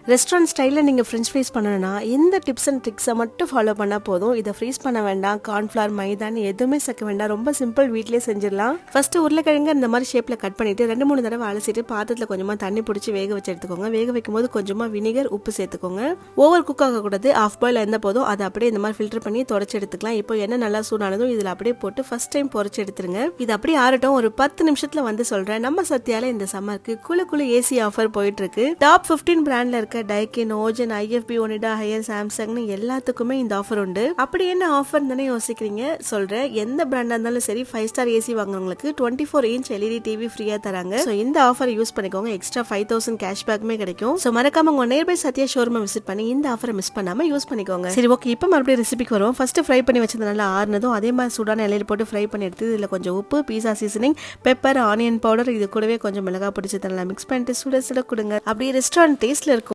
Restaurant ஸ்டைலில் நீங்கள் French fries பண்ணணும்னா இந்த டிப்ஸ் அண்ட் ட்ரிக்ஸை மட்டும் ஃபாலோ பண்ணால் போதும். இதை ஃப்ரீஸ் பண்ண வேண்டாம், கார்ன்ஃப்ளவர் மைதான்னு எதுவுமே சேர்க்க வேண்டாம், ரொம்ப சிம்பிள், வீட்லேயே செஞ்சிடலாம். ஃபஸ்ட்டு உருளைக்கிழங்கு இந்த மாதிரி ஷேப்பில் கட் பண்ணிவிட்டு 2-3 தடவை அலசிட்டு பாத்திரத்தில் கொஞ்சமாக தண்ணி பிடிச்சி வேக வச்சு எடுத்துக்கோங்க. வேக வைக்கும் போது கொஞ்சமாக வினிகர், உப்பு சேர்த்துக்கோங்க. ஓவர் குக் ஆகக்கூடாது, ஆஃப் பாயில் எந்த போதும் அதை அப்படியே இந்த மாதிரி ஃபில்டர் பண்ணி தொடச்சி எடுத்துக்கலாம். இப்போ எண்ணெய் நல்லா சூடானதும் இதில் அப்படியே போட்டு ஃபர்ஸ்ட் டைம் பொரிச்சு எடுத்துருங்க. இது அப்படியே ஆறட்டும். ஒரு 10 நிமிஷத்தில் வந்து சொல்கிறேன். நம்ம சத்யால இந்த சம்மருக்கு குழு ஏசி ஆஃபர் போயிட்டு இருக்கு. டாப் 15 பிராண்ட்ல இருக்க டைக்கின், ஓஜன், ஐஎஃப்பி, ஒனிடா, ஹையர், சாம்சங்னு எல்லாத்துக்குமே இந்த ஆஃபர் உண்டு. அப்படி என்ன ஆஃபர் தானே யோசிக்கிறீங்க? சொல்றேன். எந்த பிராண்டா இருந்தாலும் சரி 5 ஸ்டார் ஏசி வாங்குறவங்களுக்கு 24 இன்ச் எல்இடி டிவி ஃப்ரீயா தராங்க. சோ இந்த ஆஃபர் யூஸ் பண்ணிக்கோங்க. எக்ஸ்ட்ரா 5000 கேஷ்பேக்குமே கிடைக்கும். சோ மறக்காம உங்க நியர்பை சத்யா ஷோரூமை விசிட் பண்ணி இந்த ஆஃபரை மிஸ் பண்ணாம யூஸ் பண்ணிக்கோங்க. சரி, ஓகே, இப்போ மறுபடியும் ரெசிபிக்கு வருவோம். ஃபர்ஸ்ட் ஃப்ரை பண்ணி வச்சது நல்லா ஆறுனதும் அதே மாதிரி சூடான எண்ணெயில போட்டு ஃப்ரை பண்ணி எடுத்து இதுல கொஞ்சம் உப்பு, பீஸா சீசனிங், பெப்பர், ஆனியன் பவுடர், இது கூடவே கொஞ்சம் மிளகாய் பிடிச்சி நல்லா மிக்ஸ் பண்ணிட்டு சுட சுட கொடுங்க. அப்படியே ரெஸ்டாரண்ட் டேஸ்ட்ல இருக்கும்.